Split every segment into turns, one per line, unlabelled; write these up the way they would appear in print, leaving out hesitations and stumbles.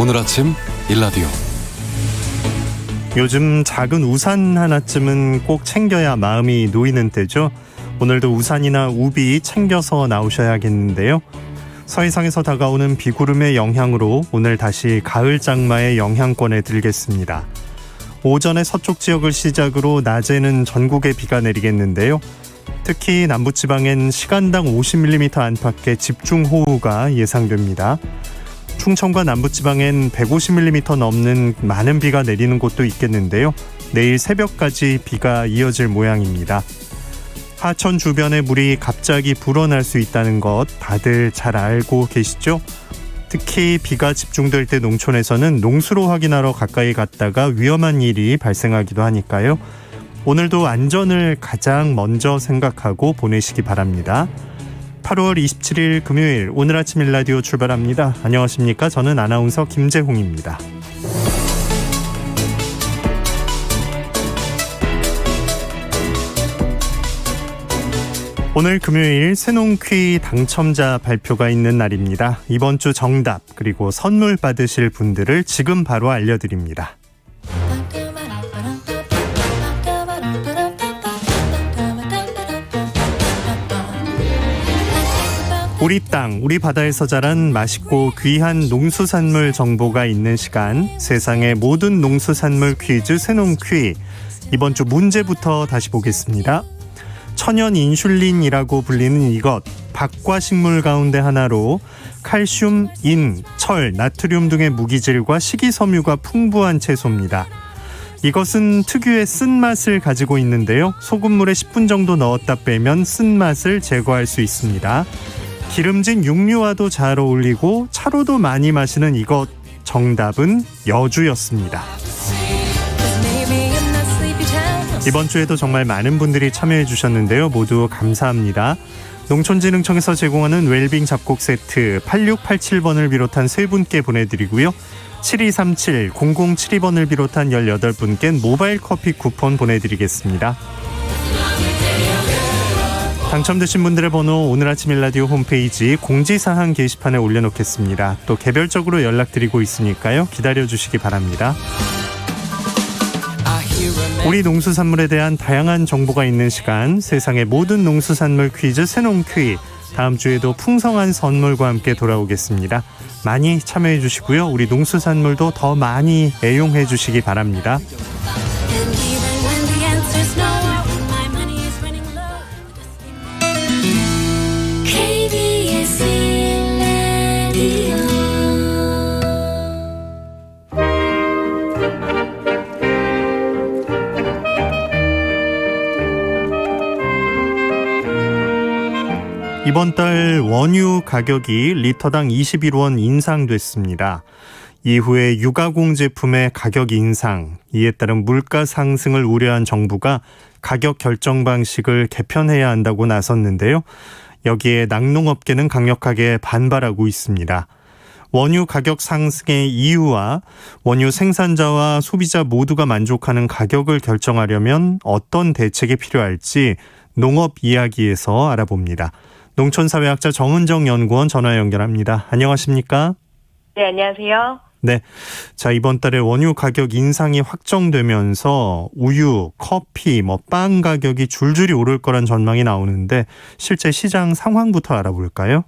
오늘 아침 일라디오.
요즘 작은 우산 하나쯤은 꼭 챙겨야 마음이 놓이는 때죠. 오늘도 우산이나 우비 챙겨서 나오셔야겠는데요. 서해상에서 다가오는 비구름의 영향으로 오늘 다시 가을 장마의 영향권에 들겠습니다. 오전에 서쪽 지역을 시작으로 낮에는 전국에 비가 내리겠는데요. 특히 남부지방엔 시간당 50mm 안팎의 집중호우가 예상됩니다. 충청과 남부지방엔 150mm 넘는 많은 비가 내리는 곳도 있겠는데요. 내일 새벽까지 비가 이어질 모양입니다. 하천 주변에 물이 갑자기 불어날 수 있다는 것 다들 잘 알고 계시죠? 특히 비가 집중될 때 농촌에서는 농수로 확인하러 가까이 갔다가 위험한 일이 발생하기도 하니까요. 오늘도 안전을 가장 먼저 생각하고 보내시기 바랍니다. 8월 27일 금요일 오늘 아침 일라디오 출발합니다. 안녕하십니까? 저는 아나운서 김재홍입니다. 오늘 금요일 새농퀴 당첨자 발표가 있는 날입니다. 이번 주 정답 그리고 선물 받으실 분들을 지금 바로 알려드립니다. 우리 땅, 우리 바다에서 자란 맛있고 귀한 농수산물 정보가 있는 시간, 세상의 모든 농수산물 퀴즈 새농퀴. 이번 주 문제부터 다시 보겠습니다. 천연 인슐린이라고 불리는 이것, 박과식물 가운데 하나로 칼슘, 인, 철, 나트륨 등의 무기질과 식이섬유가 풍부한 채소입니다. 이것은 특유의 쓴맛을 가지고 있는데요. 소금물에 10분 정도 넣었다 빼면 쓴맛을 제거할 수 있습니다. 기름진 육류와도 잘 어울리고 차로도 많이 마시는 이것, 정답은 여주였습니다. 이번 주에도 정말 많은 분들이 참여해 주셨는데요. 모두 감사합니다. 농촌진흥청에서 제공하는 웰빙 잡곡 세트 8687번을 비롯한 3분께 보내드리고요. 7237-0072번을 비롯한 18분께 모바일 커피 쿠폰 보내드리겠습니다. 당첨되신 분들의 번호 오늘 아침 일라디오 홈페이지 공지사항 게시판에 올려놓겠습니다. 또 개별적으로 연락드리고 있으니까요. 기다려주시기 바랍니다. 우리 농수산물에 대한 다양한 정보가 있는 시간, 세상의 모든 농수산물 퀴즈 새농퀴. 다음 주에도 풍성한 선물과 함께 돌아오겠습니다. 많이 참여해 주시고요. 우리 농수산물도 더 많이 애용해 주시기 바랍니다. 이번 달 원유 가격이 리터당 21원 인상됐습니다. 이후에 유가공 제품의 가격 인상, 이에 따른 물가 상승을 우려한 정부가 가격 결정 방식을 개편해야 한다고 나섰는데요. 여기에 낙농업계는 강력하게 반발하고 있습니다. 원유 가격 상승의 이유와 원유 생산자와 소비자 모두가 만족하는 가격을 결정하려면 어떤 대책이 필요할지 농업 이야기에서 알아봅니다. 농촌사회학자 정은정 연구원 전화 연결합니다. 안녕하십니까?
네, 안녕하세요.
네, 자 이번 달에 원유 가격 인상이 확정되면서 우유, 커피, 빵 가격이 줄줄이 오를 거란 전망이 나오는데 실제 시장 상황부터 알아볼까요?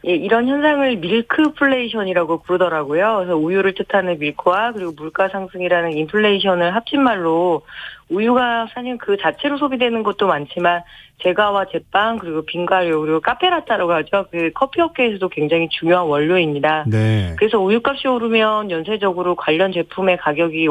예, 이런 현상을 밀크플레이션이라고 부르더라고요. 그래서 우유를 뜻하는 밀크와 그리고 물가 상승이라는 인플레이션을 합친 말로 우유가 사실 그 자체로 소비되는 것도 많지만 제과와 제빵 그리고 빙과류 그리고 카페라떼라고 하죠. 그 커피 업계에서도 굉장히 중요한 원료입니다. 네. 그래서 우유값이 오르면 연쇄적으로 관련 제품의 가격이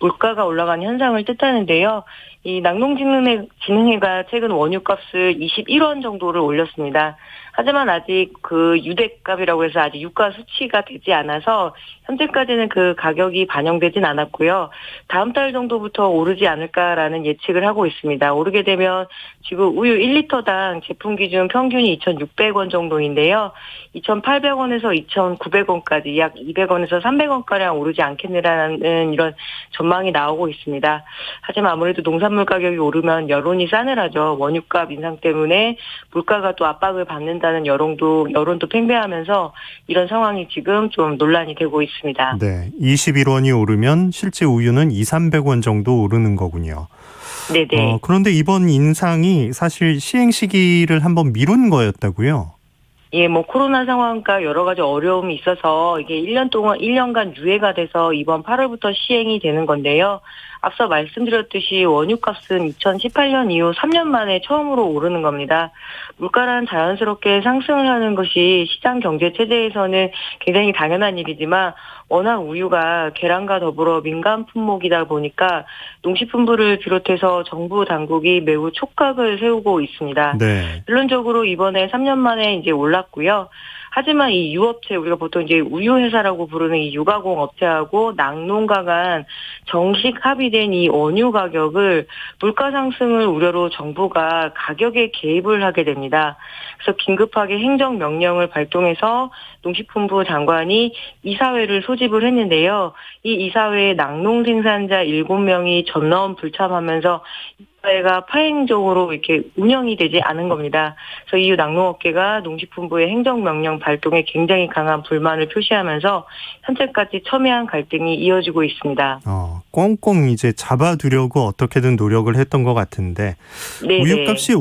물가가 올라가는 현상을 뜻하는데요. 이 낙농진흥회가 최근 원유값을 21원 정도를 올렸습니다. 하지만 아직 그 유대값이라고 해서 아직 유가 수치가 되지 않아서 현재까지는 그 가격이 반영되진 않았고요. 다음 달 정도부터 오르지 오르지 않을까라는 예측을 하고 있습니다. 오르게 되면 지금 우유 1리터당 제품 기준 평균이 2,600원 정도인데요. 2,800원에서 2,900원까지 약 200원에서 300원가량 오르지 않겠느라는 이런 전망이 나오고 있습니다. 하지만 아무래도 농산물 가격이 오르면 여론이 싸늘하죠. 원유값 인상 때문에 물가가 또 압박을 받는다는 여론도 팽배하면서 이런 상황이 지금 좀 논란이 되고 있습니다.
네, 21원이 오르면 실제 우유는 2,300원 정도 오르는 거군요.
네네.
그런데 이번 인상이 사실 시행 시기를 한번 미룬 거였다고요?
예, 코로나 상황과 여러 가지 어려움이 있어서 이게 1년간 유예가 돼서 이번 8월부터 시행이 되는 건데요. 앞서 말씀드렸듯이 원유값은 2018년 이후 3년 만에 처음으로 오르는 겁니다. 물가란 자연스럽게 상승을 하는 것이 시장 경제 체제에서는 굉장히 당연한 일이지만 워낙 우유가 계란과 더불어 민감 품목이다 보니까 농식품부를 비롯해서 정부 당국이 매우 촉각을 세우고 있습니다.
네.
결론적으로 이번에 3년 만에 이제 올랐고요. 하지만 이 유업체, 우리가 보통 이제 우유회사라고 부르는 이 유가공 업체하고 낙농가 간 정식 합의된 이 원유 가격을 물가 상승을 우려로 정부가 가격에 개입을 하게 됩니다. 그래서 긴급하게 행정명령을 발동해서 농식품부 장관이 이사회를 소집을 했는데요. 이 이사회에 낙농 생산자 7명이 전원 불참하면서 이사회가 파행적으로 이렇게 운영이 되지 않은 겁니다. 그래서 이후 낙농업계가 농식품부의 행정명령 발동에 굉장히 강한 불만을 표시하면서 현재까지 첨예한 갈등이 이어지고 있습니다.
꽁꽁 이제 잡아두려고 어떻게든 노력을 했던 것 같은데
네네.
우유값이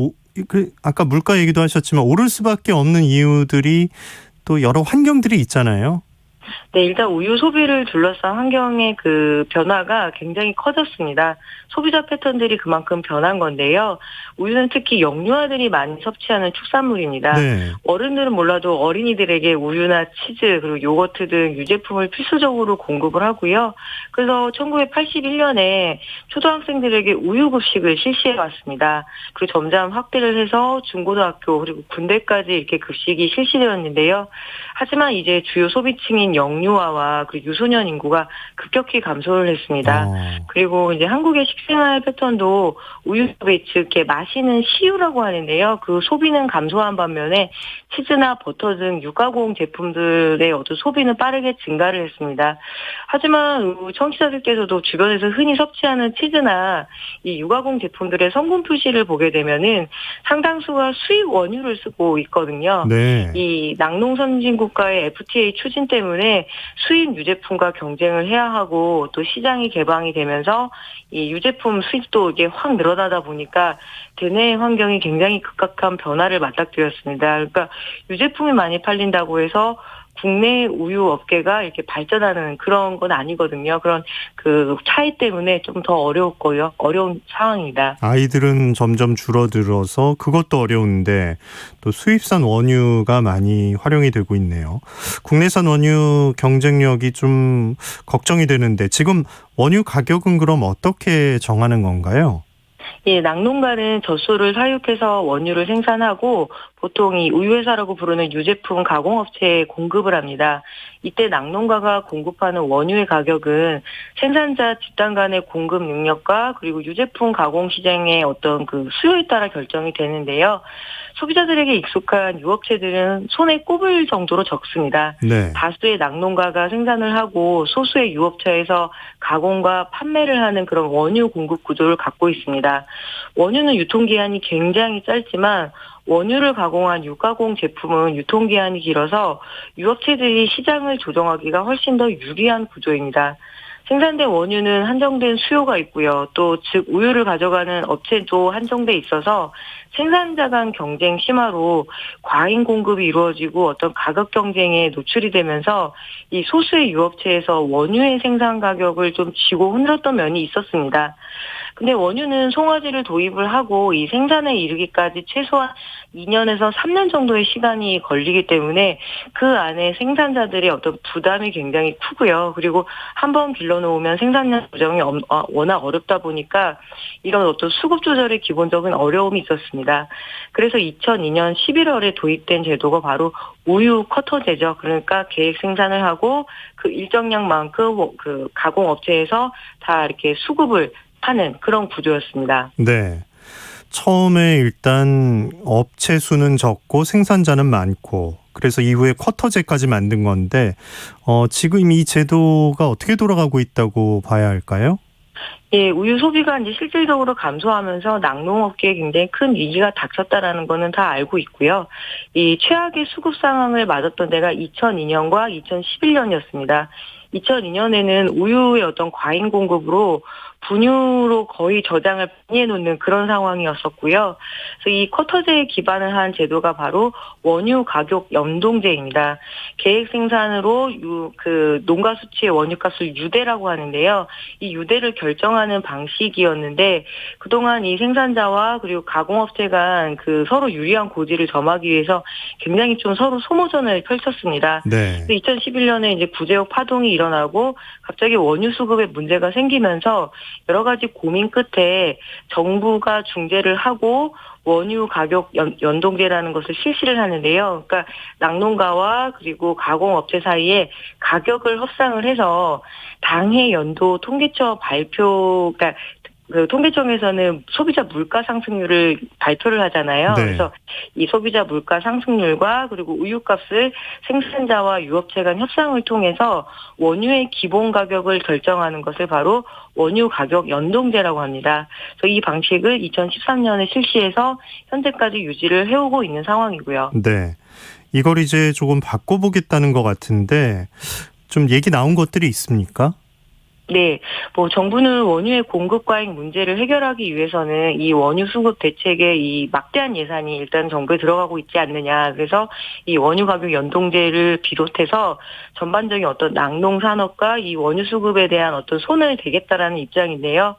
아까 물가 얘기도 하셨지만 오를 수밖에 없는 이유들이 또 여러 환경들이 있잖아요.
네, 일단 우유 소비를 둘러싼 환경의 그 변화가 굉장히 커졌습니다. 소비자 패턴들이 그만큼 변한 건데요. 우유는 특히 영유아들이 많이 섭취하는 축산물입니다.
네.
어른들은 몰라도 어린이들에게 우유나 치즈 그리고 요거트 등 유제품을 필수적으로 공급을 하고요. 그래서 1981년에 초등학생들에게 우유급식을 실시해 왔습니다. 그리고 점점 확대를 해서 중고등학교 그리고 군대까지 이렇게 급식이 실시되었는데요. 하지만 이제 주요 소비층인 영유아와 그 유소년 인구가 급격히 감소를 했습니다. 그리고 이제 한국의 식생활 패턴도 우유 소비, 즉 마시는 시유라고 하는데요. 그 소비는 감소한 반면에 치즈나 버터 등 유가공 제품들의 어떤 소비는 빠르게 증가를 했습니다. 하지만 청취자들께서도 주변에서 흔히 섭취하는 치즈나 이 유가공 제품들의 성분 표시를 보게 되면은 상당수가 수입 원유를 쓰고 있거든요.
네.
이 낙농 선진국가의 FTA 추진 때문에 수입 유제품과 경쟁을 해야 하고 또 시장이 개방이 되면서 이 유제품 수입도 이게 확 늘어나다 보니까 대내 환경이 굉장히 급격한 변화를 맞닥뜨렸습니다. 그러니까 유제품이 많이 팔린다고 해서 국내 우유 업계가 이렇게 발전하는 그런 건 아니거든요. 그런 그 차이 때문에 좀 더 어려웠고요. 어려운 상황입니다.
아이들은 점점 줄어들어서 그것도 어려운데 또 수입산 원유가 많이 활용이 되고 있네요. 국내산 원유 경쟁력이 좀 걱정이 되는데 지금 원유 가격은 그럼 어떻게 정하는 건가요?
예, 낙농가는 젖소를 사육해서 원유를 생산하고 보통 이 우유회사라고 부르는 유제품 가공업체에 공급을 합니다. 이때 낙농가가 공급하는 원유의 가격은 생산자 집단 간의 공급 능력과 그리고 유제품 가공 시장의 어떤 그 수요에 따라 결정이 되는데요. 소비자들에게 익숙한 유업체들은 손에 꼽을 정도로 적습니다.
네.
다수의 낙농가가 생산을 하고 소수의 유업체에서 가공과 판매를 하는 그런 원유 공급 구조를 갖고 있습니다. 원유는 유통기한이 굉장히 짧지만 원유를 가공한 유가공 제품은 유통기한이 길어서 유업체들이 시장을 조정하기가 훨씬 더 유리한 구조입니다. 생산된 원유는 한정된 수요가 있고요. 또 즉 우유를 가져가는 업체도 한정돼 있어서 생산자 간 경쟁 심화로 과잉 공급이 이루어지고 어떤 가격 경쟁에 노출이 되면서 이 소수의 유업체에서 원유의 생산 가격을 좀 쥐고 흔들었던 면이 있었습니다. 근데 원유는 송화제를 도입을 하고 이 생산에 이르기까지 최소한 2년에서 3년 정도의 시간이 걸리기 때문에 그 안에 생산자들의 어떤 부담이 굉장히 크고요. 그리고 한번 길러놓으면 생산량 조정이 워낙 어렵다 보니까 이런 어떤 수급 조절에 기본적인 어려움이 있었습니다. 그래서 2002년 11월에 도입된 제도가 바로 우유 쿼터제죠. 그러니까 계획 생산을 하고 그 일정량만큼 그 가공업체에서 다 이렇게 수급을 파는 그런 구조였습니다.
네. 처음에 일단 업체 수는 적고 생산자는 많고 그래서 이후에 쿼터제까지 만든 건데 지금 이 제도가 어떻게 돌아가고 있다고 봐야 할까요?
예, 우유 소비가 이제 실질적으로 감소하면서 낙농업계에 굉장히 큰 위기가 닥쳤다라는 거는 다 알고 있고요. 이 최악의 수급 상황을 맞았던 데가 2002년과 2011년이었습니다. 2002년에는 우유의 어떤 과잉 공급으로 분유로 거의 저장을 많이 해놓는 그런 상황이었었고요. 그래서 이 쿼터제에 기반을 한 제도가 바로 원유 가격 연동제입니다. 계획 생산으로 농가 수치의 원유값을 유대라고 하는데요. 이 유대를 결정하는 방식이었는데 그동안 이 생산자와 그리고 가공업체 간 서로 유리한 고지를 점하기 위해서 굉장히 좀 서로 소모전을 펼쳤습니다.
네.
2011년에 이제 구제역 파동이 일어나고 갑자기 원유 수급에 문제가 생기면서 여러 가지 고민 끝에 정부가 중재를 하고 원유 가격 연동제라는 것을 실시를 하는데요. 그러니까 낙농가와 그리고 가공업체 사이에 가격을 협상을 해서 당해 연도 통계처 발표, 그러니까 통계청에서는 소비자 물가 상승률을 발표를 하잖아요.
네.
그래서 이 소비자 물가 상승률과 그리고 우유값을 생산자와 유업체 간 협상을 통해서 원유의 기본 가격을 결정하는 것을 바로 원유 가격 연동제라고 합니다. 그래서 이 방식을 2013년에 실시해서 현재까지 유지를 해오고 있는 상황이고요.
네. 이걸 이제 조금 바꿔보겠다는 것 같은데 좀 얘기 나온 것들이 있습니까?
네, 정부는 원유의 공급 과잉 문제를 해결하기 위해서는 이 원유 수급 대책에 이 막대한 예산이 일단 정부에 들어가고 있지 않느냐. 그래서 이 원유 가격 연동제를 비롯해서 전반적인 어떤 낙농 산업과 이 원유 수급에 대한 어떤 손을 대겠다라는 입장인데요.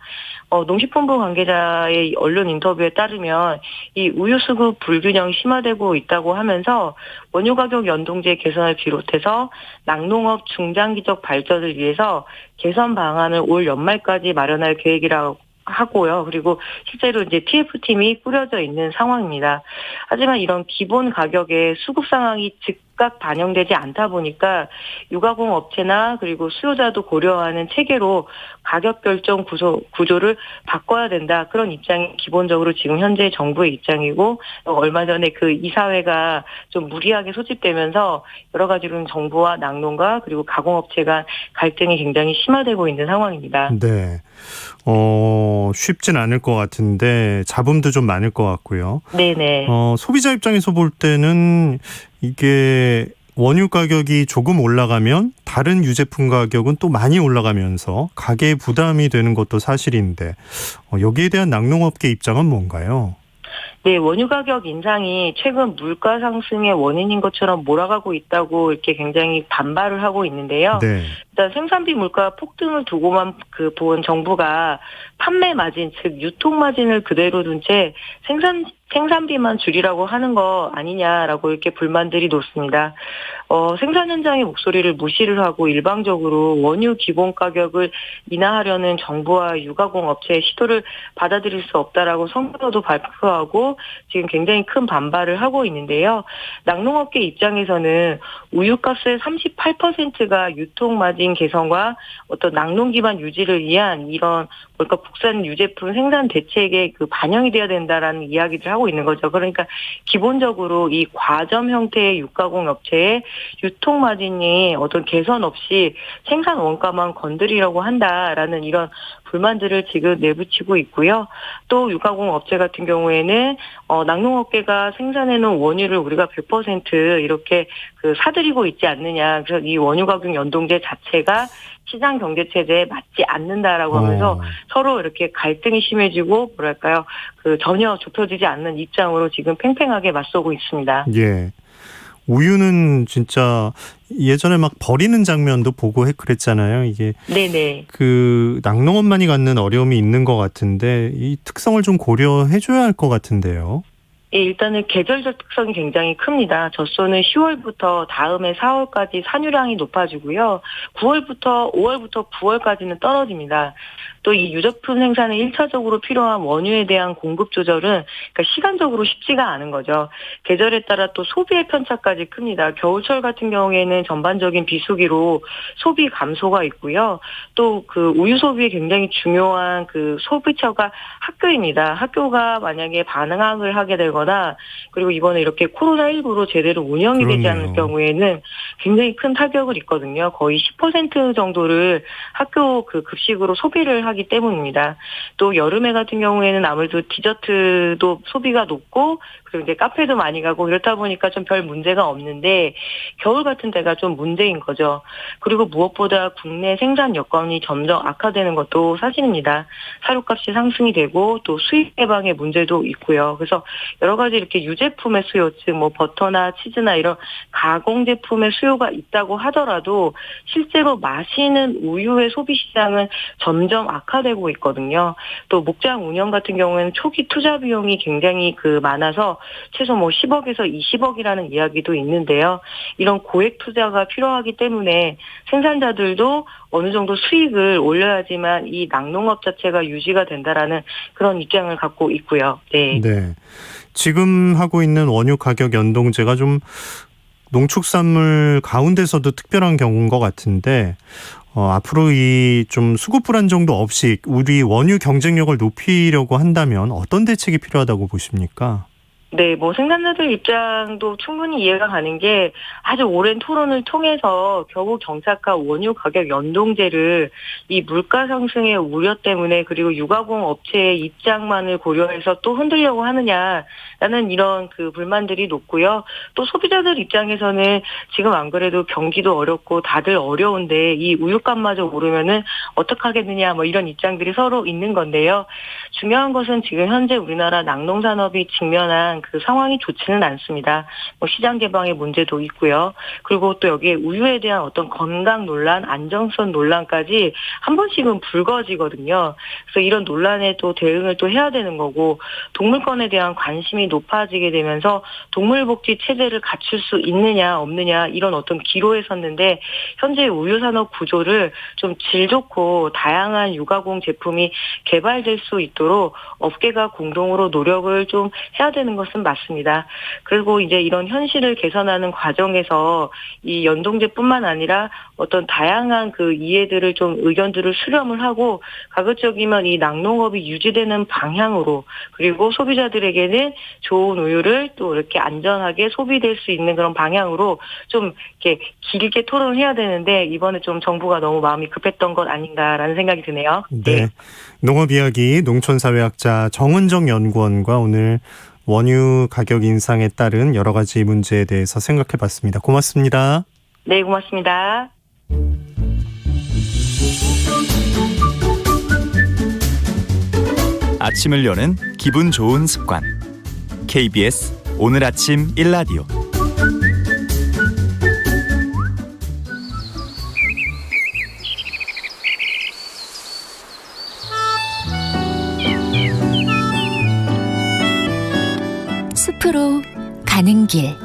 농식품부 관계자의 언론 인터뷰에 따르면 이 우유 수급 불균형이 심화되고 있다고 하면서 원유 가격 연동제 개선을 비롯해서 낙농업 중장기적 발전을 위해서 개선 방안을 올 연말까지 마련할 계획이라고 하고요. 그리고 실제로 이제 TF팀이 꾸려져 있는 상황입니다. 하지만 이런 기본 가격의 수급 상황이 즉각 반영되지 않다 보니까 유가공 업체나 그리고 수요자도 고려하는 체계로 가격 결정 구조를 바꿔야 된다. 그런 입장이 기본적으로 지금 현재 정부의 입장이고 얼마 전에 이사회가 좀 무리하게 소집되면서 여러 가지로 정부와 낙농가 그리고 가공업체 간 갈등이 굉장히 심화되고 있는 상황입니다.
네. 쉽진 않을 것 같은데 잡음도 좀 많을 것 같고요.
네네.
소비자 입장에서 볼 때는 이게 원유 가격이 조금 올라가면 다른 유제품 가격은 또 많이 올라가면서 가계에 부담이 되는 것도 사실인데 여기에 대한 낙농업계 입장은 뭔가요?
네, 원유 가격 인상이 최근 물가 상승의 원인인 것처럼 몰아가고 있다고 이렇게 굉장히 반발을 하고 있는데요.
네.
일단 생산비 물가 폭등을 두고만 본 정부가 판매 마진, 즉 유통 마진을 그대로 둔 채 생산비만 줄이라고 하는 거 아니냐라고 이렇게 불만들이 높습니다. 생산 현장의 목소리를 무시를 하고 일방적으로 원유 기본 가격을 인하하려는 정부와 유가공 업체의 시도를 받아들일 수 없다라고 성명도 발표하고 지금 굉장히 큰 반발을 하고 있는데요. 낙농업계 입장에서는 우유값의 38%가 유통 마진 개선과 어떤 낙농 기반 유지를 위한 이런 국산 유제품 생산 대책에 반영이 돼야 된다라는 이야기를 하고 있는 거죠. 그러니까 기본적으로 이 과점 형태의 육가공 업체의 유통 마진이 어떤 개선 없이 생산 원가만 건드리려고 한다라는 이런 불만들을 지금 내부치고 있고요. 또 유가공 업체 같은 경우에는 낙농업계가 생산해놓은 원유를 우리가 100% 이렇게 사들이고 있지 않느냐. 그래서 이 원유 가격 연동제 자체가 시장 경제 체제에 맞지 않는다라고 하면서 서로 이렇게 갈등이 심해지고 전혀 좁혀지지 않는 입장으로 지금 팽팽하게 맞서고 있습니다.
예. 우유는 진짜 예전에 막 버리는 장면도 보고 그랬잖아요. 이게
네네.
낙농업만이 갖는 어려움이 있는 것 같은데 이 특성을 좀 고려해줘야 할 것 같은데요.
예, 일단은 계절적 특성이 굉장히 큽니다. 젖소는 10월부터 다음해 4월까지 산유량이 높아지고요. 5월부터 9월까지는 떨어집니다. 또 이 유제품 생산에 1차적으로 필요한 원유에 대한 공급 조절은 그러니까 시간적으로 쉽지가 않은 거죠. 계절에 따라 또 소비의 편차까지 큽니다. 겨울철 같은 경우에는 전반적인 비수기로 소비 감소가 있고요. 또 그 우유 소비에 굉장히 중요한 그 소비처가 학교입니다. 학교가 만약에 반항을 하게 되거나 그리고 이번에 이렇게 코로나19로 제대로 운영이 되지 않을 경우에는 굉장히 큰 타격을 입거든요. 거의 10% 정도를 학교 그 급식으로 소비를 하기 때문입니다. 또 여름에 같은 경우에는 아무래도 디저트도 소비가 높고 그리고 이제 카페도 많이 가고 이렇다 보니까 좀 별 문제가 없는데 겨울 같은 데가 좀 문제인 거죠. 그리고 무엇보다 국내 생산 여건이 점점 악화되는 것도 사실입니다. 사료값이 상승이 되고 또 수입 개방의 문제도 있고요. 그래서 여러 가지 이렇게 유제품의 수요, 즉 뭐 버터나 치즈나 이런 가공 제품의 수요가 있다고 하더라도 실제로 마시는 우유의 소비 시장은 점점 악화되고 있거든요. 또 목장 운영 같은 경우에는 초기 투자 비용이 굉장히 많아서 최소 10억에서 20억이라는 이야기도 있는데요. 이런 고액 투자가 필요하기 때문에 생산자들도 어느 정도 수익을 올려야지만 이 낙농업 자체가 유지가 된다라는 그런 입장을 갖고 있고요. 네.
네. 지금 하고 있는 원유 가격 연동제가 좀 농축산물 가운데서도 특별한 경우인 것 같은데 앞으로 이 좀 수급 불안정도 없이 우리 원유 경쟁력을 높이려고 한다면 어떤 대책이 필요하다고 보십니까?
네, 생산자들 입장도 충분히 이해가 가는 게 아주 오랜 토론을 통해서 결국 정착한 원유 가격 연동제를 이 물가 상승의 우려 때문에 그리고 유가공 업체의 입장만을 고려해서 또 흔들려고 하느냐라는 이런 불만들이 높고요. 또 소비자들 입장에서는 지금 안 그래도 경기도 어렵고 다들 어려운데 이 우유값마저 오르면은 어떡하겠느냐 이런 입장들이 서로 있는 건데요. 중요한 것은 지금 현재 우리나라 낙농산업이 직면한 상황이 좋지는 않습니다. 시장 개방의 문제도 있고요. 그리고 또 여기에 우유에 대한 어떤 건강 논란, 안정성 논란까지 한 번씩은 불거지거든요. 그래서 이런 논란에 또 대응을 또 해야 되는 거고 동물권에 대한 관심이 높아지게 되면서 동물복지 체제를 갖출 수 있느냐 없느냐 이런 어떤 기로에 섰는데 현재 우유 산업 구조를 좀 질 좋고 다양한 유가공 제품이 개발될 수 있도록 업계가 공동으로 노력을 좀 해야 되는 것은 맞습니다. 그리고 이제 이런 현실을 개선하는 과정에서 이 연동제뿐만 아니라 어떤 다양한 이해들을 좀 의견들을 수렴을 하고 가급적이면 이 낙농업이 유지되는 방향으로 그리고 소비자들에게는 좋은 우유를 또 이렇게 안전하게 소비될 수 있는 그런 방향으로 좀 이렇게 길게 토론을 해야 되는데 이번에 좀 정부가 너무 마음이 급했던 것 아닌가라는 생각이 드네요.
네. 농업 이야기 농촌사회학자 정은정 연구원과 오늘 원유 가격 인상에 따른 여러 가지 문제에 대해서 생각해 봤습니다. 고맙습니다.
네, 고맙습니다.
아침을 여는 기분 좋은 습관. KBS 오늘 아침 1라디오.
숲으로 가는 길.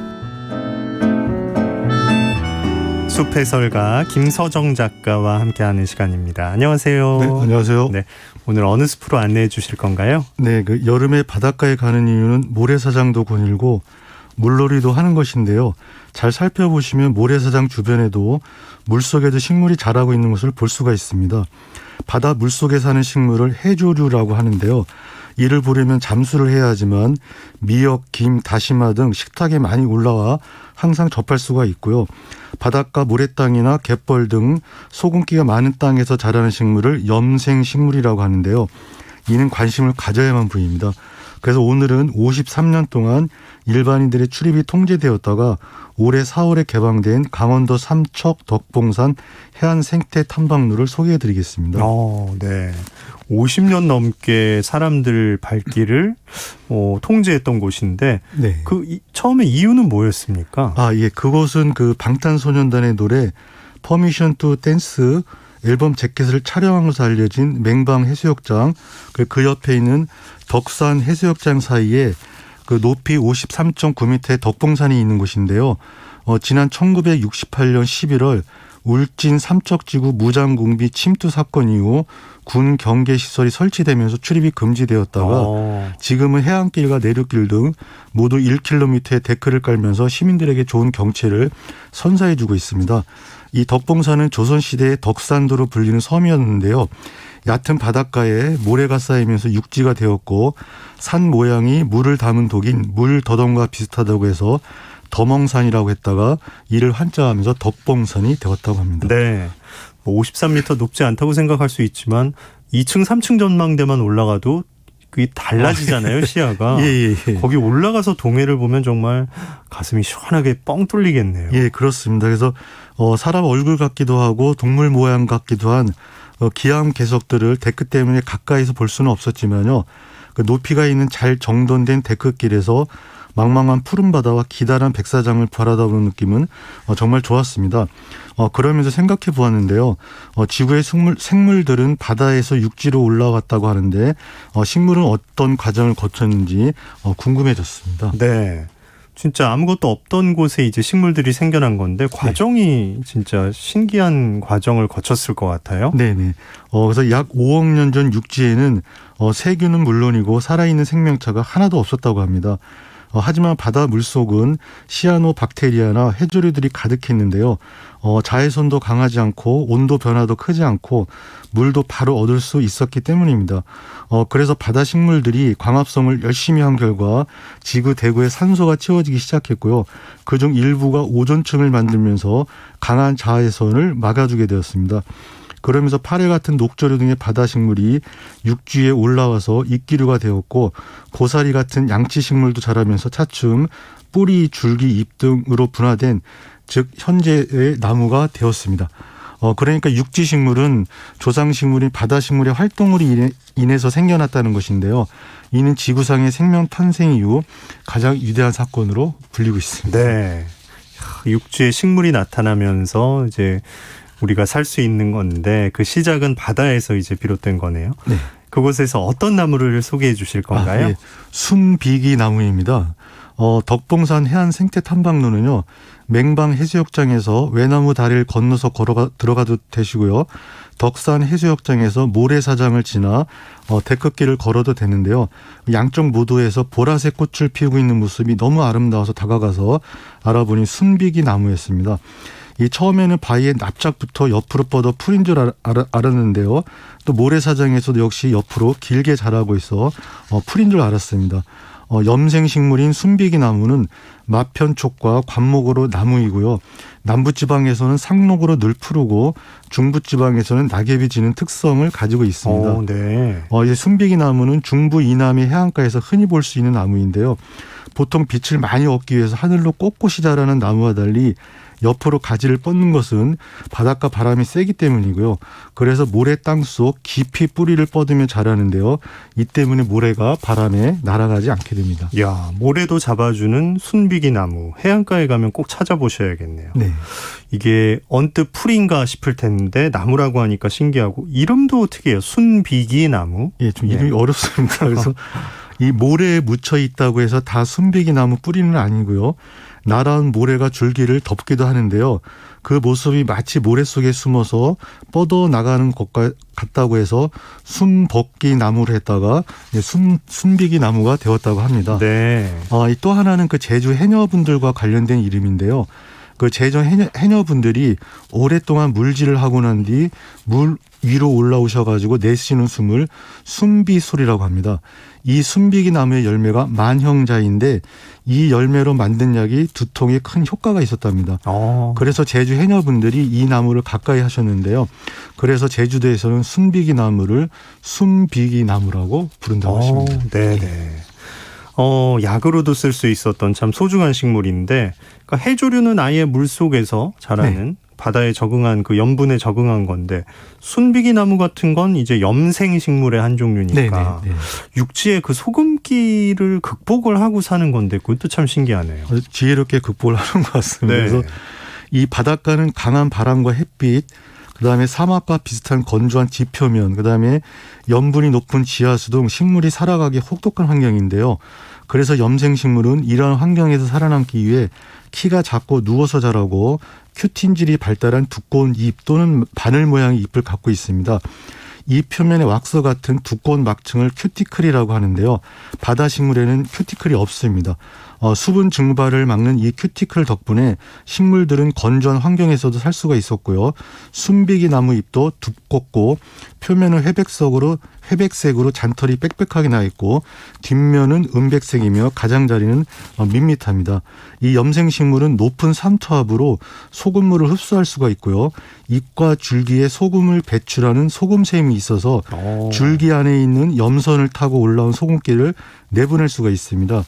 숲 해설가 김서정 작가와 함께하는 시간입니다. 안녕하세요.
네, 안녕하세요.
네, 오늘 어느 숲으로 안내해 주실 건가요?
네, 여름에 바닷가에 가는 이유는 모래사장도 거닐고 물놀이도 하는 것인데요. 잘 살펴보시면 모래사장 주변에도 물속에도 식물이 자라고 있는 것을 볼 수가 있습니다. 바다 물속에 사는 식물을 해조류라고 하는데요. 이를 보려면 잠수를 해야 하지만 미역, 김, 다시마 등 식탁에 많이 올라와 항상 접할 수가 있고요. 바닷가 모래땅이나 갯벌 등 소금기가 많은 땅에서 자라는 식물을 염생식물이라고 하는데요. 이는 관심을 가져야만 보입니다. 그래서 오늘은 53년 동안 일반인들의 출입이 통제되었다가 올해 4월에 개방된 강원도 삼척 덕봉산 해안 생태 탐방로를 소개해드리겠습니다.
네. 50년 넘게 사람들 발길을 통제했던 곳인데
네.
처음에 이유는 뭐였습니까?
예. 그곳은 방탄소년단의 노래 퍼미션 투 댄스 앨범 재킷을 촬영한 것으로 알려진 맹방 해수욕장, 그 옆에 있는 덕산 해수욕장 사이에 그 높이 53.9m의 덕봉산이 있는 곳인데요. 지난 1968년 11월 울진 삼척지구 무장공비 침투 사건 이후 군 경계 시설이 설치되면서 출입이 금지되었다가 지금은 해안길과 내륙길 등 모두 1km의 데크를 깔면서 시민들에게 좋은 경치를 선사해주고 있습니다. 이 덕봉산은 조선시대의 덕산도로 불리는 섬이었는데요. 얕은 바닷가에 모래가 쌓이면서 육지가 되었고 산 모양이 물을 담은 독인 물더덩과 비슷하다고 해서 더멍산이라고 했다가 이를 한자하면서 덕봉산이 되었다고 합니다.
네. 53m 높지 않다고 생각할 수 있지만 2층, 3층 전망대만 올라가도 그게 달라지잖아요, 시야가.
예.
거기 올라가서 동해를 보면 정말 가슴이 시원하게 뻥 뚫리겠네요.
예, 그렇습니다. 그래서 사람 얼굴 같기도 하고 동물 모양 같기도 한 기암 개석들을 데크 때문에 가까이서 볼 수는 없었지만요. 그 높이가 있는 잘 정돈된 데크길에서 망망한 푸른 바다와 기다란 백사장을 바라다보는 느낌은 정말 좋았습니다. 그러면서 생각해 보았는데요. 지구의 생물들은 바다에서 육지로 올라왔다고 하는데 식물은 어떤 과정을 거쳤는지 궁금해졌습니다.
네. 진짜 아무것도 없던 곳에 이제 식물들이 생겨난 건데 과정이 진짜 신기한 과정을 거쳤을 것 같아요.
네네. 그래서 약 5억 년 전 육지에는 세균은 물론이고 살아있는 생명체가 하나도 없었다고 합니다. 하지만 바다 물속은 시아노박테리아나 해조류들이 가득했는데요. 자외선도 강하지 않고 온도 변화도 크지 않고 물도 바로 얻을 수 있었기 때문입니다. 그래서 바다 식물들이 광합성을 열심히 한 결과 지구 대구에 산소가 채워지기 시작했고요. 그중 일부가 오존층을 만들면서 강한 자외선을 막아주게 되었습니다. 그러면서 파래 같은 녹조류 등의 바다 식물이 육지에 올라와서 이끼류가 되었고 고사리 같은 양치 식물도 자라면서 차츰 뿌리, 줄기, 잎 등으로 분화된 즉 현재의 나무가 되었습니다. 그러니까 육지 식물은 조상 식물인 바다 식물의 활동으로 인해서 생겨났다는 것인데요. 이는 지구상의 생명 탄생 이후 가장 위대한 사건으로 불리고 있습니다.
네. 육지에 식물이 나타나면서 이제 우리가 살 수 있는 건데 그 시작은 바다에서 이제 비롯된 거네요.
네.
그곳에서 어떤 나무를 소개해 주실 건가요?
예. 순비기 나무입니다. 덕봉산 해안 생태 탐방로는요. 맹방 해수욕장에서 외나무 다리를 건너서 들어가도 되시고요. 덕산 해수욕장에서 모래사장을 지나 데크길을 걸어도 되는데요. 양쪽 모두에서 보라색 꽃을 피우고 있는 모습이 너무 아름다워서 다가가서 알아보니 순비기 나무였습니다. 이 처음에는 바위에 납작부터 옆으로 뻗어 풀인 줄 알았는데요. 또 모래사장에서도 역시 옆으로 길게 자라고 있어 풀인 줄 알았습니다. 염생식물인 순비기 나무는 마편촉과 관목으로 나무이고요. 남부지방에서는 상록으로 늘 푸르고 중부지방에서는 낙엽이 지는 특성을 가지고 있습니다.
네.
이제 순비기 나무는 중부 이남의 해안가에서 흔히 볼 수 있는 나무인데요. 보통 빛을 많이 얻기 위해서 하늘로 꼿꼿이 자라는 나무와 달리 옆으로 가지를 뻗는 것은 바닷가 바람이 세기 때문이고요. 그래서 모래 땅속 깊이 뿌리를 뻗으며 자라는데요. 이 때문에 모래가 바람에 날아가지 않게 됩니다.
야, 모래도 잡아주는 순비기 나무. 해안가에 가면 꼭 찾아보셔야겠네요.
네.
이게 언뜻 풀인가 싶을 텐데 나무라고 하니까 신기하고 이름도 특이해요. 순비기 나무.
예, 좀 이름이 어렵습니다. 그래서 이 모래에 묻혀 있다고 해서 다 순비기 나무 뿌리는 아니고요. 날아온 모래가 줄기를 덮기도 하는데요. 그 모습이 마치 모래 속에 숨어서 뻗어 나가는 것 같다고 해서 순벗기 나무를 했다가 순비기 나무가 되었다고 합니다.
네.
또 하나는 그 제주 해녀분들과 관련된 이름인데요. 그 제주 해녀분들이 오랫동안 물질을 하고 난 뒤 물 위로 올라오셔가지고 내쉬는 숨을 순비소리라고 합니다. 이 순비기 나무의 열매가 만형자인데 이 열매로 만든 약이 두통에 큰 효과가 있었답니다. 그래서 제주 해녀분들이 이 나무를 가까이 하셨는데요. 그래서 제주도에서는 순비기 나무를 순비기 나무라고 부른다고 하십니다.
네네. 약으로도 쓸 수 있었던 참 소중한 식물인데 그러니까 해조류는 아예 물속에서 자라는 바다에 적응한 그 염분에 적응한 건데 순비기 나무 같은 건 이제 염생 식물의 한 종류니까 육지에 그 소금기를 극복을 하고 사는 건데 그것도 참 신기하네요.
지혜롭게 극복을 하는 것 같습니다. 그래서 이 바닷가는 강한 바람과 햇빛 그다음에 사막과 비슷한 건조한 지표면, 그다음에 염분이 높은 지하수 등 식물이 살아가기 혹독한 환경인데요. 그래서 염생식물은 이러한 환경에서 살아남기 위해 키가 작고 누워서 자라고 큐틴질이 발달한 두꺼운 잎 또는 바늘 모양의 잎을 갖고 있습니다. 이 표면에 왁스 같은 두꺼운 막층을 큐티클이라고 하는데요. 바다 식물에는 큐티클이 없습니다. 수분 증발을 막는 이 큐티클 덕분에 식물들은 건조한 환경에서도 살 수가 있었고요. 순비기 나무 잎도 두껍고 표면은 회백색으로 잔털이 빽빽하게 나 있고 뒷면은 은백색이며 가장자리는 밋밋합니다. 이 염생식물은 높은 삼투압으로 소금물을 흡수할 수가 있고요. 잎과 줄기에 소금을 배출하는 소금샘이 있어서 줄기 안에 있는 염선을 타고 올라온 소금기를 내보낼 수가 있습니다.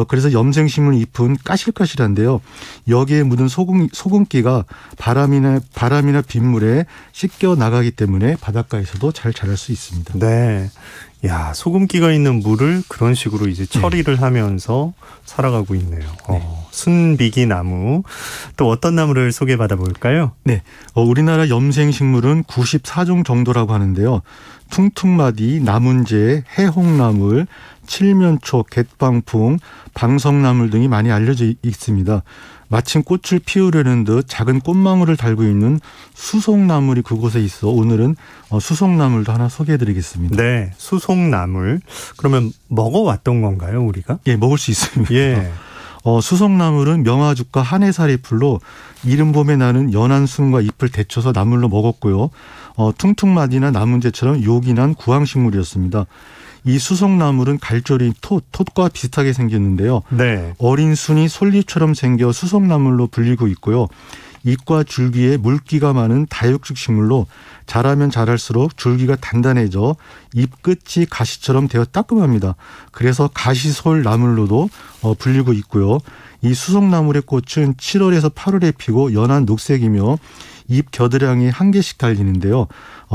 그래서 염생식물 잎은 까실까실한데요. 여기에 묻은 소금기가 바람이나 빗물에 씻겨 나가기 때문에 바닷가에서도 잘 자랄 수 있습니다.
네. 야, 소금기가 있는 물을 그런 식으로 이제 처리를 하면서 살아가고 있네요. 순비기 나무. 또 어떤 나무를 소개받아 볼까요?
네. 우리나라 염생식물은 94종 정도라고 하는데요. 퉁퉁마디, 나문재, 해홍나물, 칠면초, 갯방풍, 방석나물 등이 많이 알려져 있습니다. 마침 꽃을 피우려는 듯 작은 꽃망울을 달고 있는 수송나물이 그곳에 있어 오늘은 수송나물도 하나 소개해드리겠습니다.
네, 수송나물. 그러면 먹어왔던 건가요, 우리가?
예, 먹을 수 있습니다.
예.
수송나물은 명화죽과 한해살이 풀로 이른 봄에 나는 연한 순과 잎을 데쳐서 나물로 먹었고요. 퉁퉁마디나 나문재처럼 요긴한 구황식물이었습니다. 이 수송나물은 갈조리 톳과 비슷하게 생겼는데요.
네.
어린 순이 솔잎처럼 생겨 수송나물로 불리고 있고요. 잎과 줄기에 물기가 많은 다육식 식물로 자라면 자랄수록 줄기가 단단해져 잎 끝이 가시처럼 되어 따끔합니다. 그래서 가시솔 나물로도 불리고 있고요. 이 수송나물의 꽃은 7월에서 8월에 피고 연한 녹색이며 잎 겨드랑이에 한 개씩 달리는데요.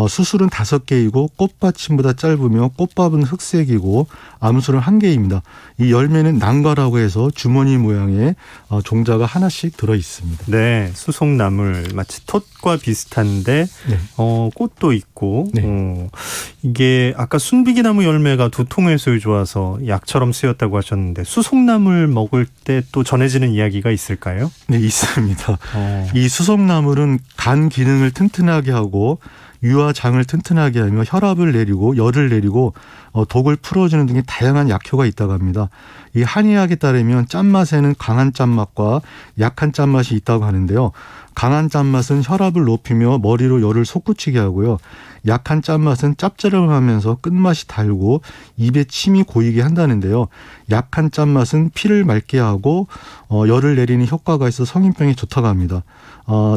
수술은 5개이고 꽃받침보다 짧으며 꽃밥은 흑색이고 암술은 1개입니다. 이 열매는 난과라고 해서 주머니 모양의 종자가 하나씩 들어 있습니다.
네, 수송나물 마치 톳과 비슷한데
네.
꽃도 있고
네.
이게 아까 순비기나무 열매가 두통 해소에 좋아서 약처럼 쓰였다고 하셨는데 수송나물 먹을 때 또 전해지는 이야기가 있을까요?
네, 있습니다. 이 수송나물은 간 기능을 튼튼하게 하고 유화장을 튼튼하게 하며 혈압을 내리고 열을 내리고 독을 풀어주는 등의 다양한 약효가 있다고 합니다. 이 한의학에 따르면 짠맛에는 강한 짠맛과 약한 짠맛이 있다고 하는데요. 강한 짠맛은 혈압을 높이며 머리로 열을 솟구치게 하고요. 약한 짠맛은 짭짤하면서 끝맛이 달고 입에 침이 고이게 한다는데요. 약한 짠맛은 피를 맑게 하고 열을 내리는 효과가 있어 성인병에 좋다고 합니다.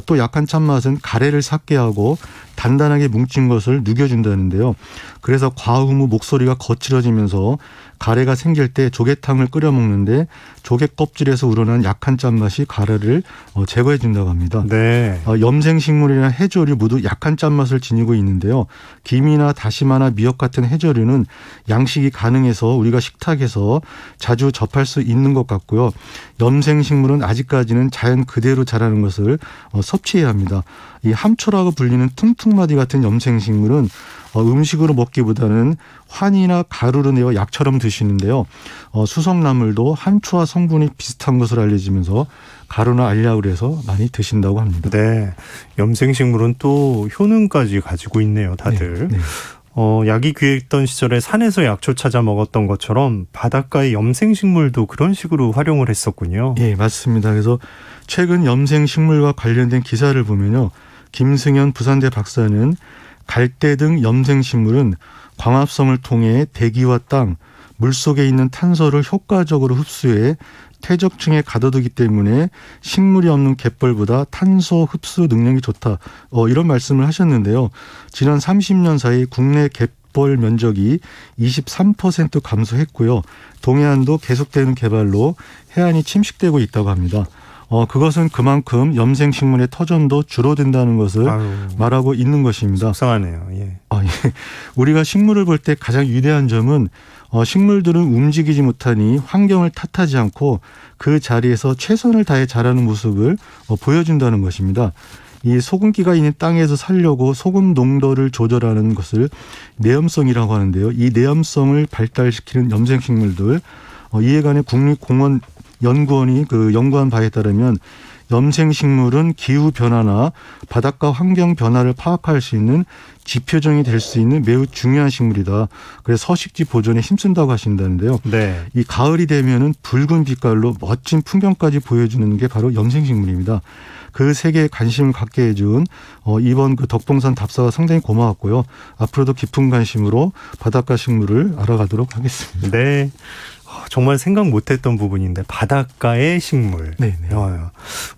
또 약한 짠맛은 가래를 삭게 하고 단단하게 뭉친 것을 누겨준다는데요. 그래서 과음 후 목소리가 거칠어지면서 가래가 생길 때 조개탕을 끓여 먹는데 조개 껍질에서 우러난 약한 짠맛이 가래를 제거해 준다고 합니다.
네.
염생식물이나 해조류 모두 약한 짠맛을 지니고 있는데요. 김이나 다시마나 미역 같은 해조류는 양식이 가능해서 우리가 식탁에서 자주 접할 수 있는 것 같고요. 염생식물은 아직까지는 자연 그대로 자라는 것을 섭취해야 합니다. 이 함초라고 불리는 퉁퉁마디 같은 염생식물은 음식으로 먹기보다는 환이나 가루로 내어 약처럼 드시는데요. 수송나물도 함초와 성분이 비슷한 것으로 알려지면서 가루나 알약으로 해서 많이 드신다고 합니다.
네. 염생식물은 또 효능까지 가지고 있네요, 다들.
네, 네.
약이 귀했던 시절에 산에서 약초 찾아 먹었던 것처럼 바닷가의 염생식물도 그런 식으로 활용을 했었군요.
예, 맞습니다. 그래서 최근 염생식물과 관련된 기사를 보면요. 김승현 부산대 박사는 갈대 등 염생식물은 광합성을 통해 대기와 땅, 물속에 있는 탄소를 효과적으로 흡수해 퇴적층에 가둬두기 때문에 식물이 없는 갯벌보다 탄소 흡수 능력이 좋다. 이런 말씀을 하셨는데요. 지난 30년 사이 국내 갯벌 면적이 23% 감소했고요. 동해안도 계속되는 개발로 해안이 침식되고 있다고 합니다. 그것은 그만큼 염생식물의 터전도 줄어든다는 것을 말하고 있는 것입니다.
속상하네요. 예.
예. 우리가 식물을 볼 때 가장 위대한 점은 식물들은 움직이지 못하니 환경을 탓하지 않고 그 자리에서 최선을 다해 자라는 모습을 보여준다는 것입니다. 이 소금기가 있는 땅에서 살려고 소금 농도를 조절하는 것을 내염성이라고 하는데요. 이 내염성을 발달시키는 염생식물들, 이해관의 국립공원 연구원이 연구한 바에 따르면 염생식물은 기후 변화나 바닷가 환경 변화를 파악할 수 있는 지표정이 될 수 있는 매우 중요한 식물이다. 그래서 서식지 보존에 힘쓴다고 하신다는데요.
네.
이 가을이 되면은 붉은 빛깔로 멋진 풍경까지 보여주는 게 바로 염생식물입니다. 그 세계에 관심을 갖게 해준 이번 덕봉산 답사가 상당히 고마웠고요. 앞으로도 깊은 관심으로 바닷가 식물을 알아가도록 하겠습니다.
네. 정말 생각 못했던 부분인데 바닷가의 식물.
네.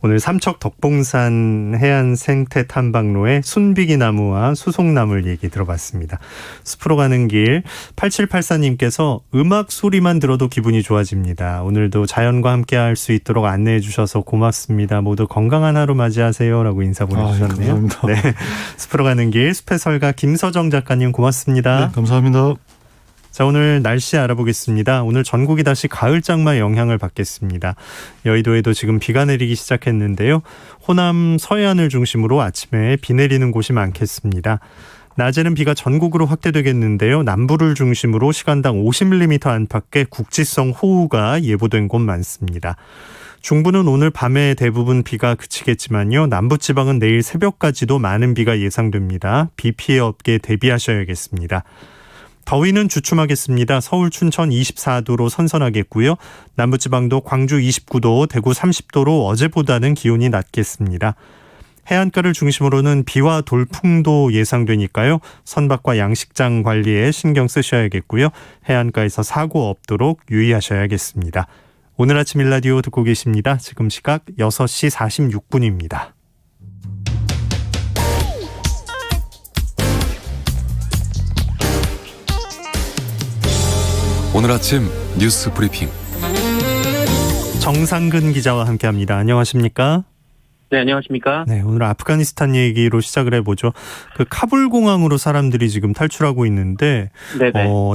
오늘 삼척 덕봉산 해안 생태 탐방로의 순비기 나무와 수송나물 얘기 들어봤습니다. 숲으로 가는 길 8784님께서 음악 소리만 들어도 기분이 좋아집니다. 오늘도 자연과 함께 할 수 있도록 안내해 주셔서 고맙습니다. 모두 건강한 하루 맞이하세요 라고 인사 보내주셨네요.
감사합니다.
네. 숲으로 가는 길 숲의 설가 김서정 작가님 고맙습니다.
네, 감사합니다.
자, 오늘 날씨 알아보겠습니다. 오늘 전국이 다시 가을장마 영향을 받겠습니다. 여의도에도 지금 비가 내리기 시작했는데요. 호남 서해안을 중심으로 아침에 비 내리는 곳이 많겠습니다. 낮에는 비가 전국으로 확대되겠는데요. 남부를 중심으로 시간당 50mm 안팎의 국지성 호우가 예보된 곳 많습니다. 중부는 오늘 밤에 대부분 비가 그치겠지만요. 남부지방은 내일 새벽까지도 많은 비가 예상됩니다. 비 피해 없게 대비하셔야겠습니다. 더위는 주춤하겠습니다. 서울, 춘천 24도로 선선하겠고요. 남부지방도 광주 29도, 대구 30도로 어제보다는 기온이 낮겠습니다. 해안가를 중심으로는 비와 돌풍도 예상되니까요. 선박과 양식장 관리에 신경 쓰셔야겠고요. 해안가에서 사고 없도록 유의하셔야겠습니다. 오늘 아침 일라디오 듣고 계십니다. 지금 시각 6시 46분입니다.
오늘 아침 뉴스 브리핑
정상근 기자와 함께합니다. 안녕하십니까?
네, 안녕하십니까?
네, 오늘 아프가니스탄 얘기로 시작을 해보죠. 카불 공항으로 사람들이 지금 탈출하고 있는데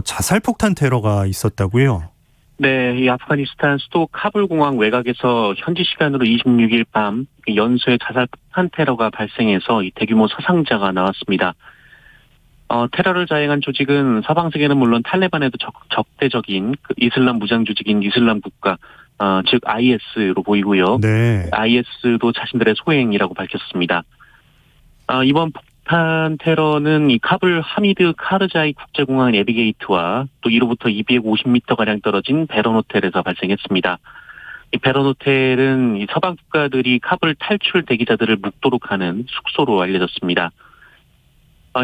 자살폭탄 테러가 있었다고요?
네, 이 아프가니스탄 수도 카불 공항 외곽에서 현지 시간으로 26일 밤 연쇄 자살폭탄 테러가 발생해서 이 대규모 사상자가 나왔습니다. 테러를 자행한 조직은 서방 세계는 물론 탈레반에도 적대적인 이슬람 무장 조직인 이슬람 국가, 즉 IS로 보이고요.
네.
IS도 자신들의 소행이라고 밝혔습니다. 이번 폭탄 테러는 이 카불 하미드 카르자이 국제공항 내비게이트와 또 이로부터 250m가량 떨어진 베런 호텔에서 발생했습니다. 이 베런 호텔은 이 서방 국가들이 카불 탈출 대기자들을 묵도록 하는 숙소로 알려졌습니다.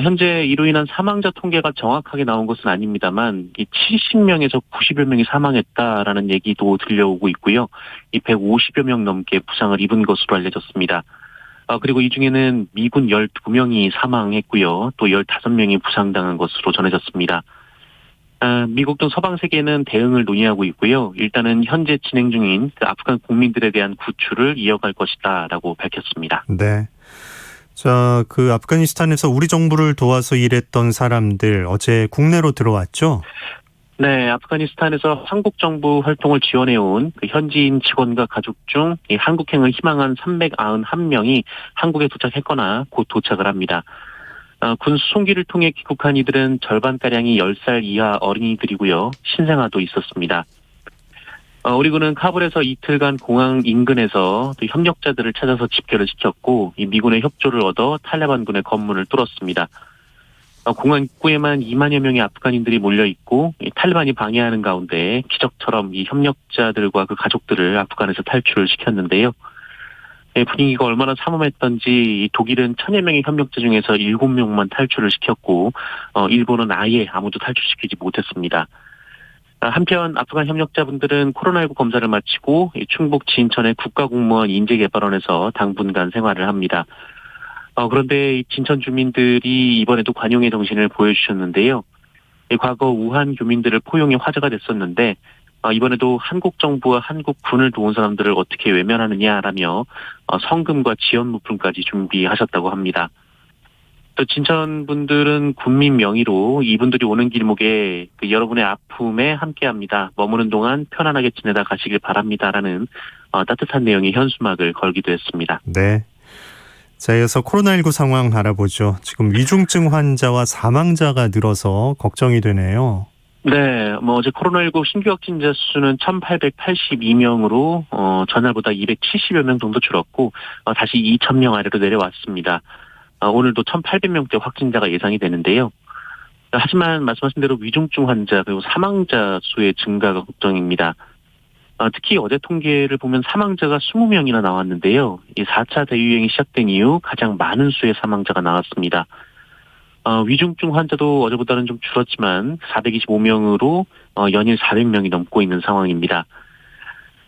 현재 이로 인한 사망자 통계가 정확하게 나온 것은 아닙니다만 이 70명에서 90여 명이 사망했다라는 얘기도 들려오고 있고요. 이 150여 명 넘게 부상을 입은 것으로 알려졌습니다. 그리고 이 중에는 미군 12명이 사망했고요. 또 15명이 부상당한 것으로 전해졌습니다. 미국 등 서방 세계는 대응을 논의하고 있고요. 일단은 현재 진행 중인 아프간 국민들에 대한 구출을 이어갈 것이다라고 밝혔습니다.
네. 자, 아프가니스탄에서 우리 정부를 도와서 일했던 사람들 어제 국내로 들어왔죠?
네, 아프가니스탄에서 한국 정부 활동을 지원해온 현지인 직원과 가족 중 한국행을 희망한 391명이 한국에 도착했거나 곧 도착을 합니다. 군 수송기를 통해 귀국한 이들은 절반가량이 10살 이하 어린이들이고요. 신생아도 있었습니다. 우리 군은 카불에서 이틀간 공항 인근에서 또 협력자들을 찾아서 집결을 시켰고 이 미군의 협조를 얻어 탈레반군의 검문을 뚫었습니다. 공항 입구에만 2만여 명의 아프간인들이 몰려있고 탈레반이 방해하는 가운데 기적처럼 이 협력자들과 그 가족들을 아프간에서 탈출을 시켰는데요. 분위기가 얼마나 삼엄했던지 독일은 1000여 명의 협력자 중에서 7명만 탈출을 시켰고 일본은 아예 아무도 탈출시키지 못했습니다. 한편 아프간 협력자분들은 코로나19 검사를 마치고 충북 진천의 국가공무원 인재개발원에서 당분간 생활을 합니다. 그런데 진천 주민들이 이번에도 관용의 정신을 보여주셨는데요. 과거 우한 교민들을 포용해 화제가 됐었는데 이번에도 한국 정부와 한국 군을 도운 사람들을 어떻게 외면하느냐라며 성금과 지원 물품까지 준비하셨다고 합니다. 또 진천 분들은 군민 명의로 이분들이 오는 길목에 여러분의 아픔에 함께합니다. 머무는 동안 편안하게 지내다 가시길 바랍니다라는 따뜻한 내용의 현수막을 걸기도 했습니다.
네. 자, 이어서 코로나19 상황 알아보죠. 지금 위중증 환자와 사망자가 늘어서 걱정이 되네요.
네, 어제 코로나19 신규 확진자 수는 1,882명으로, 전날보다 270여 명 정도 줄었고, 다시 2,000명 아래로 내려왔습니다. 오늘도 1,800명대 확진자가 예상이 되는데요. 하지만 말씀하신 대로 위중증 환자 그리고 사망자 수의 증가가 걱정입니다. 특히 어제 통계를 보면 사망자가 20명이나 나왔는데요. 이 4차 대유행이 시작된 이후 가장 많은 수의 사망자가 나왔습니다. 위중증 환자도 어제보다는 좀 줄었지만 425명으로 연일 400명이 넘고 있는 상황입니다.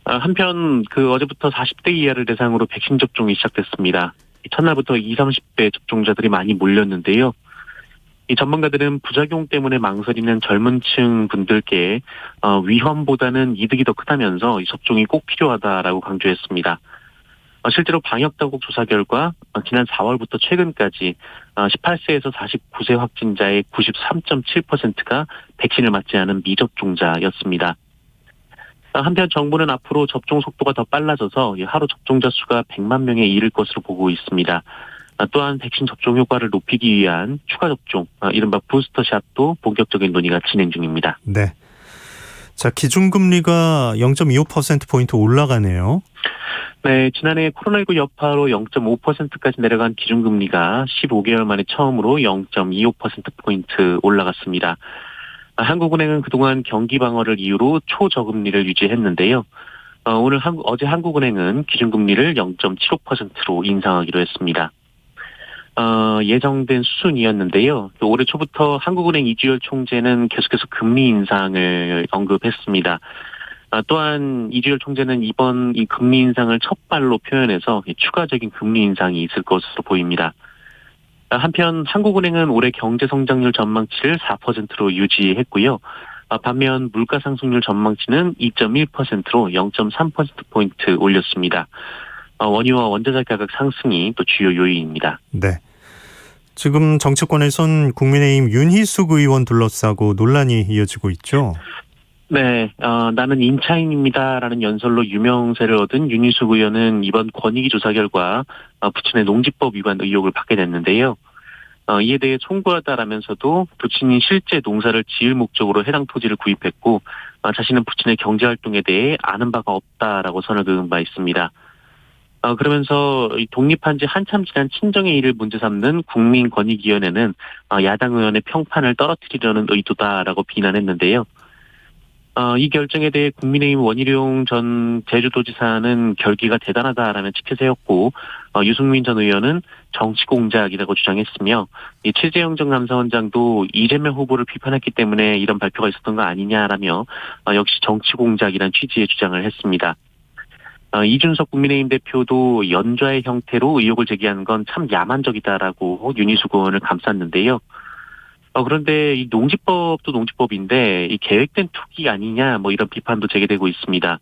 한편 어제부터 40대 이하를 대상으로 백신 접종이 시작됐습니다. 첫날부터 20, 30대 접종자들이 많이 몰렸는데요. 이 전문가들은 부작용 때문에 망설이는 젊은 층 분들께 위험보다는 이득이 더 크다면서 이 접종이 꼭 필요하다라고 강조했습니다. 실제로 방역당국 조사 결과 지난 4월부터 최근까지 18세에서 49세 확진자의 93.7%가 백신을 맞지 않은 미접종자였습니다. 한편 정부는 앞으로 접종 속도가 더 빨라져서 하루 접종자 수가 100만 명에 이를 것으로 보고 있습니다. 또한 백신 접종 효과를 높이기 위한 추가 접종, 이른바 부스터샷도 본격적인 논의가 진행 중입니다.
네. 자, 기준금리가 0.25%포인트 올라가네요.
네, 지난해 코로나19 여파로 0.5%까지 내려간 기준금리가 15개월 만에 처음으로 0.25%포인트 올라갔습니다. 한국은행은 그동안 경기 방어를 이유로 초저금리를 유지했는데요. 어제 한국은행은 기준금리를 0.75%로 인상하기로 했습니다. 예정된 수순이었는데요. 또 올해 초부터 한국은행 이주열 총재는 계속해서 금리 인상을 언급했습니다. 또한 이주열 총재는 이번 이 금리 인상을 첫 발로 표현해서 추가적인 금리 인상이 있을 것으로 보입니다. 한편 한국은행은 올해 경제 성장률 전망치를 4%로 유지했고요. 반면 물가 상승률 전망치는 2.1%로 0.3%포인트 올렸습니다. 원유와 원자재 가격 상승이 또 주요 요인입니다.
네. 지금 정치권에선 국민의힘 윤희숙 의원 둘러싸고 논란이 이어지고 있죠.
네, 나는 임차인입니다라는 연설로 유명세를 얻은 윤희숙 의원은 이번 권익위 조사 결과 부친의 농지법 위반 의혹을 받게 됐는데요. 이에 대해 송구하다라면서도 부친이 실제 농사를 지을 목적으로 해당 토지를 구입했고 자신은 부친의 경제활동에 대해 아는 바가 없다라고 선을 그은 바 있습니다. 그러면서 독립한 지 한참 지난 친정의 일을 문제 삼는 국민권익위원회는 야당 의원의 평판을 떨어뜨리려는 의도다라고 비난했는데요. 이 결정에 대해 국민의힘 원희룡 전 제주도지사는 결기가 대단하다라며 치켜세웠고 유승민 전 의원은 정치 공작이라고 주장했으며 이 최재형 전 감사원장도 이재명 후보를 비판했기 때문에 이런 발표가 있었던 거 아니냐라며 역시 정치 공작이란 취지의 주장을 했습니다. 이준석 국민의힘 대표도 연좌의 형태로 의혹을 제기한 건 참 야만적이다라고 윤희숙 의원을 감쌌는데요. 그런데 이 농지법도 농지법인데 이 계획된 투기 아니냐 이런 비판도 제기되고 있습니다.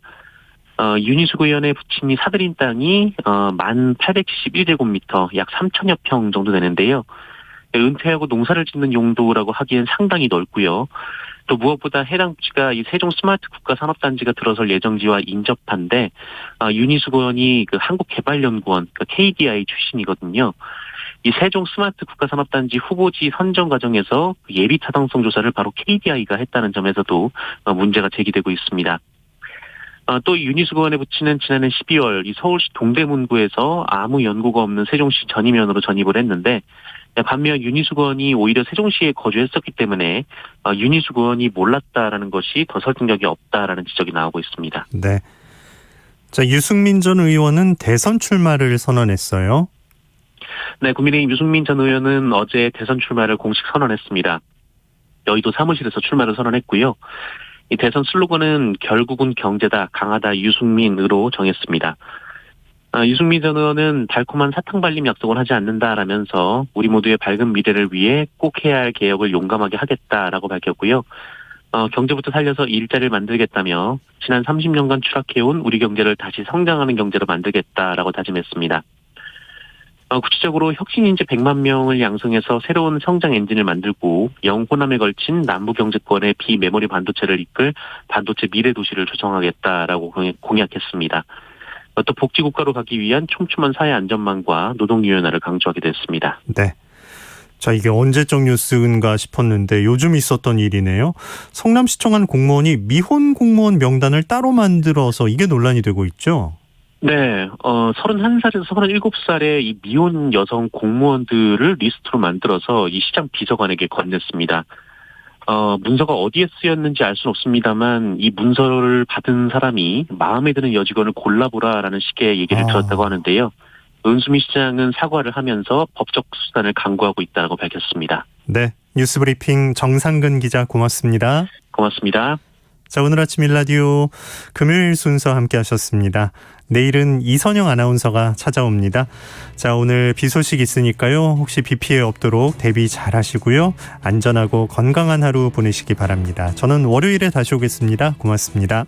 윤희숙 의원의 부친이 사들인 땅이 1,871제곱미터 약 3천여 평 정도 되는데요. 은퇴하고 농사를 짓는 용도라고 하기엔 상당히 넓고요. 또 무엇보다 해당 부지가 이 세종 스마트 국가 산업단지가 들어설 예정지와 인접한데 윤희숙 의원이 한국개발연구원 KDI 출신이거든요. 이 세종 스마트 국가 산업단지 후보지 선정 과정에서 예비 타당성 조사를 바로 KDI가 했다는 점에서도 문제가 제기되고 있습니다. 또 윤희숙 의원의 부친은 지난해 12월 이 서울시 동대문구에서 아무 연고가 없는 세종시 전임원으로 전입을 했는데 반면 윤희숙 의원이 오히려 세종시에 거주했었기 때문에 윤희숙 의원이 몰랐다라는 것이 더 설득력이 없다라는 지적이 나오고 있습니다.
네. 자, 유승민 전 의원은 대선 출마를 선언했어요.
네, 국민의힘 유승민 전 의원은 어제 대선 출마를 공식 선언했습니다. 여의도 사무실에서 출마를 선언했고요. 이 대선 슬로건은 결국은 경제다, 강하다, 유승민으로 정했습니다. 유승민 전 의원은 달콤한 사탕 발림 약속은 하지 않는다라면서 우리 모두의 밝은 미래를 위해 꼭 해야 할 개혁을 용감하게 하겠다라고 밝혔고요. 경제부터 살려서 일자리를 만들겠다며 지난 30년간 추락해온 우리 경제를 다시 성장하는 경제로 만들겠다라고 다짐했습니다. 구체적으로 혁신 인재 100만 명을 양성해서 새로운 성장 엔진을 만들고 영호남에 걸친 남부 경제권의 비메모리 반도체를 이끌 반도체 미래 도시를 조성하겠다라고 공약했습니다. 또 복지국가로 가기 위한 촘촘한 사회 안전망과 노동 유연화를 강조하게 됐습니다.
네. 자, 이게 언제적 뉴스인가 싶었는데 요즘 있었던 일이네요. 성남시청 한 공무원이 미혼 공무원 명단을 따로 만들어서 이게 논란이 되고 있죠.
네, 31살에서 37살의 이 미혼 여성 공무원들을 리스트로 만들어서 이 시장 비서관에게 건넸습니다. 문서가 어디에 쓰였는지 알 수는 없습니다만 이 문서를 받은 사람이 마음에 드는 여직원을 골라보라라는 식의 얘기를 들었다고 하는데요. 은수미 시장은 사과를 하면서 법적 수단을 강구하고 있다고 밝혔습니다.
네, 뉴스브리핑 정상근 기자 고맙습니다.
고맙습니다.
자, 오늘 아침 일라디오 금요일 순서 함께 하셨습니다. 내일은 이선영 아나운서가 찾아옵니다. 자, 오늘 비 소식 있으니까요. 혹시 비 피해 없도록 대비 잘 하시고요. 안전하고 건강한 하루 보내시기 바랍니다. 저는 월요일에 다시 오겠습니다. 고맙습니다.